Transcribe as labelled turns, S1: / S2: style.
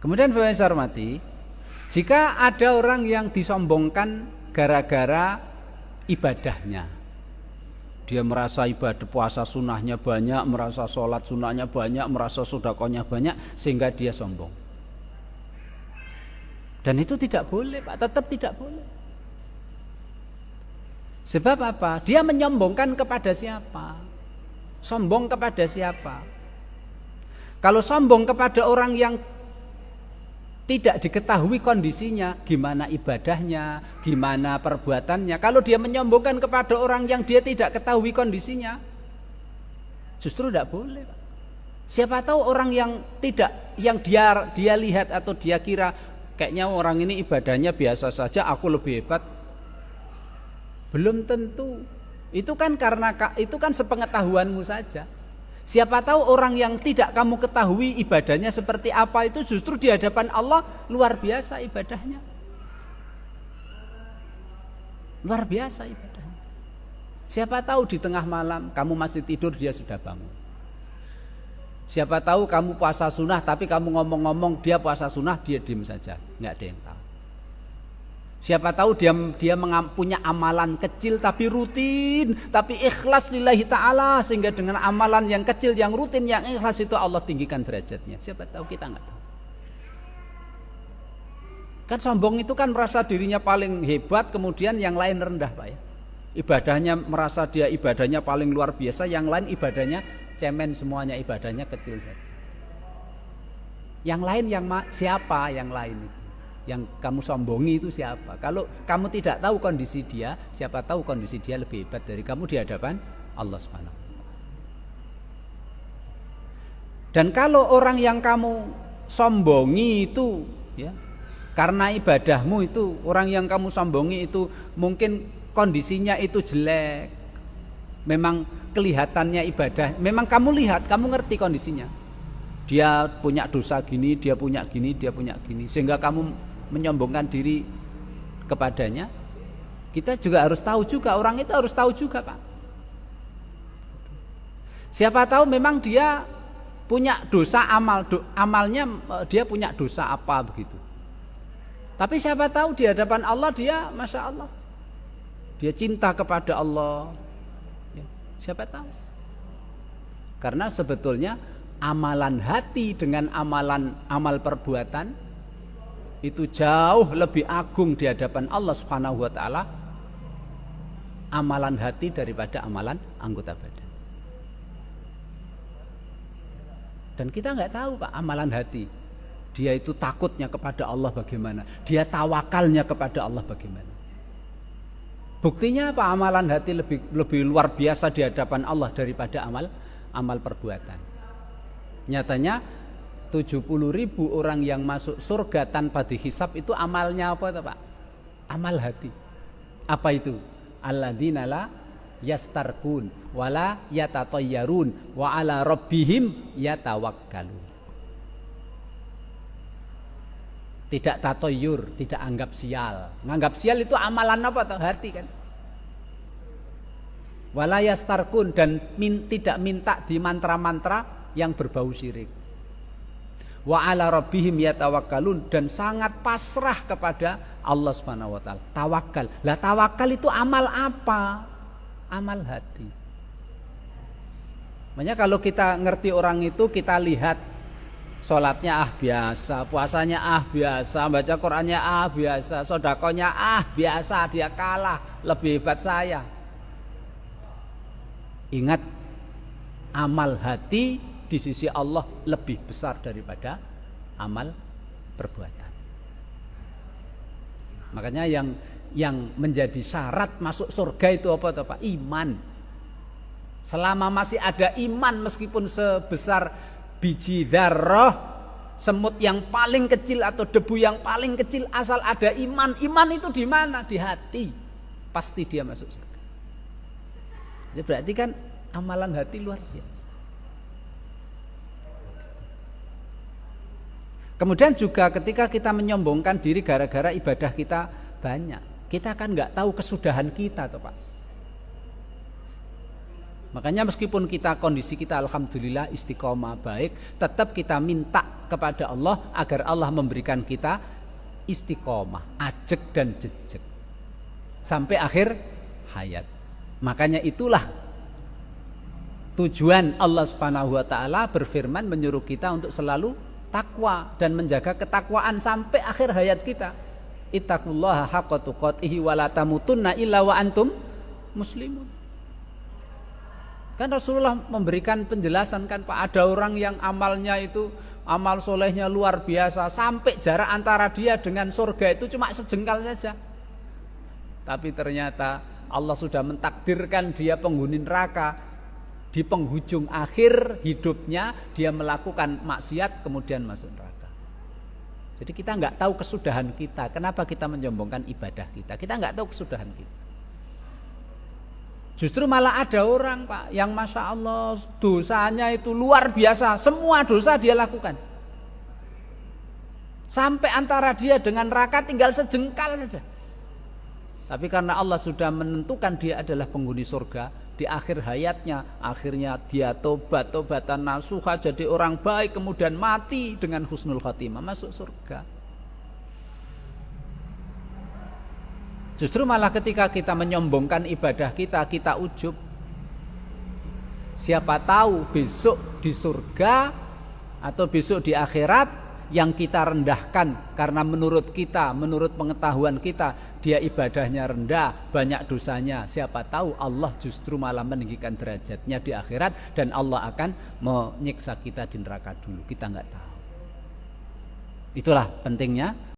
S1: Kemudian Bapak saya hormati, jika ada orang yang disombongkan gara-gara ibadahnya, dia merasa ibadah puasa sunnahnya banyak, merasa sholat sunnahnya banyak, merasa sedekahnya banyak, sehingga dia sombong. Dan itu tidak boleh, Pak, tetap tidak boleh. Sebab apa? Dia menyombongkan kepada siapa? Sombong kepada siapa? Kalau sombong kepada orang yang tidak diketahui kondisinya, gimana ibadahnya, gimana perbuatannya. Kalau dia menyombongkan kepada orang yang dia tidak ketahui kondisinya, justru tidak boleh, Pak. Siapa tahu orang yang dia lihat atau dia kira kayaknya orang ini ibadahnya biasa saja, aku lebih hebat. Belum tentu. Itu kan sepengetahuanmu saja. Siapa tahu orang yang tidak kamu ketahui ibadahnya seperti apa itu justru di hadapan Allah luar biasa ibadahnya. Luar biasa ibadahnya. Siapa tahu di tengah malam kamu masih tidur, dia sudah bangun. Siapa tahu kamu puasa sunnah tapi kamu ngomong-ngomong dia puasa sunnah, dia diam saja, nggak ada yang tahu. Siapa tahu dia punya amalan kecil tapi rutin, tapi ikhlas lillahi ta'ala, sehingga dengan amalan yang kecil, yang rutin, yang ikhlas itu Allah tinggikan derajatnya. Siapa tahu, kita nggak tahu. Kan sombong itu kan merasa dirinya paling hebat, kemudian yang lain rendah, Pak ya. Ibadahnya merasa dia ibadahnya paling luar biasa, yang lain ibadahnya cemen semuanya, ibadahnya kecil saja. Yang lain siapa yang lain itu? Yang kamu sombongi itu siapa? Kalau kamu tidak tahu kondisi dia, siapa tahu kondisi dia lebih hebat dari kamu di hadapan Allah Subhanahu. Dan kalau orang yang kamu sombongi itu ya, karena ibadahmu itu, orang yang kamu sombongi itu mungkin kondisinya itu jelek, memang kelihatannya ibadah, memang kamu lihat, kamu ngerti kondisinya, dia punya dosa gini, dia punya gini, dia punya gini, sehingga kamu menyombongkan diri kepadanya. Kita juga harus tahu juga, orang itu harus tahu juga, Pak. Siapa tahu memang dia punya dosa amalnya dia punya dosa apa begitu. Tapi siapa tahu di hadapan Allah dia Masya Allah, dia cinta kepada Allah ya, siapa tahu. Karena sebetulnya amalan hati dengan amal perbuatan itu jauh lebih agung di hadapan Allah Subhanahu wa taala, amalan hati daripada amalan anggota badan. Dan kita nggak tahu, Pak, amalan hati. Dia itu takutnya kepada Allah bagaimana, dia tawakalnya kepada Allah bagaimana. Buktinya apa? Amalan hati lebih luar biasa di hadapan Allah daripada amal perbuatan. Nyatanya 70.000 orang yang masuk surga tanpa dihisab itu amalnya apa, Pak? Amal hati. Apa itu? Alladzina la yastarkun wala yatatayyarun wa ala rabbihim yatawakkalun. Tidak tatoyur, tidak anggap sial. Nganggap sial itu amalan apa? Hati kan. Wala yastarkun, dan tidak minta di mantra-mantra yang berbau syirik. Wa ala rabbihim yatawakkalun, dan sangat pasrah kepada Allah Subhanahu wa taala. Tawakal. Lah tawakal itu amal apa? Amal hati. Makanya kalau kita ngerti orang itu, kita lihat sholatnya biasa, puasanya biasa, baca Qur'annya biasa, sedekahnya biasa, dia kalah, lebih hebat saya. Ingat, amal hati di sisi Allah lebih besar daripada amal perbuatan. Makanya yang menjadi syarat masuk surga itu apa toh, Pak? Iman. Selama masih ada iman, meskipun sebesar biji dzarrah, semut yang paling kecil atau debu yang paling kecil, asal ada iman. Iman itu di mana? Di hati. Pasti dia masuk surga. Jadi berarti kan amalan hati luar biasa. Kemudian juga ketika kita menyombongkan diri gara-gara ibadah kita banyak, kita kan nggak tahu kesudahan kita, toh Pak. Makanya meskipun kondisi kita alhamdulillah istiqomah baik, tetap kita minta kepada Allah agar Allah memberikan kita istiqomah, ajeg dan jejeg sampai akhir hayat. Makanya itulah tujuan Allah Subhanahu wa taala berfirman menyuruh kita untuk selalu takwa dan menjaga ketakwaan sampai akhir hayat kita. Ittaqullaha haqqa tuqatih wa la tamutunna illa wa antum muslimun. Kan Rasulullah memberikan penjelasan kan Pak, ada orang yang amalnya itu amal solehnya luar biasa sampai jarak antara dia dengan surga itu cuma sejengkal saja. Tapi ternyata Allah sudah mentakdirkan dia penghuni neraka. Di penghujung akhir hidupnya dia melakukan maksiat kemudian masuk neraka. Jadi kita nggak tahu kesudahan kita. Kenapa kita menyombongkan ibadah kita? Kita nggak tahu kesudahan kita. Justru malah ada orang Pak yang Masya Allah dosanya itu luar biasa. Semua dosa dia lakukan. Sampai antara dia dengan neraka tinggal sejengkal saja. Tapi karena Allah sudah menentukan dia adalah penghuni surga, di akhir hayatnya akhirnya dia tobatan nasuha jadi orang baik, kemudian mati dengan husnul khatimah masuk surga. Justru malah ketika kita menyombongkan ibadah kita ujub. Siapa tahu besok di surga atau besok di akhirat yang kita rendahkan karena menurut kita, menurut pengetahuan kita, dia ibadahnya rendah, banyak dosanya. Siapa tahu Allah justru malah meninggikan derajatnya di akhirat dan Allah akan menyiksa kita di neraka dulu. Kita nggak tahu. Itulah pentingnya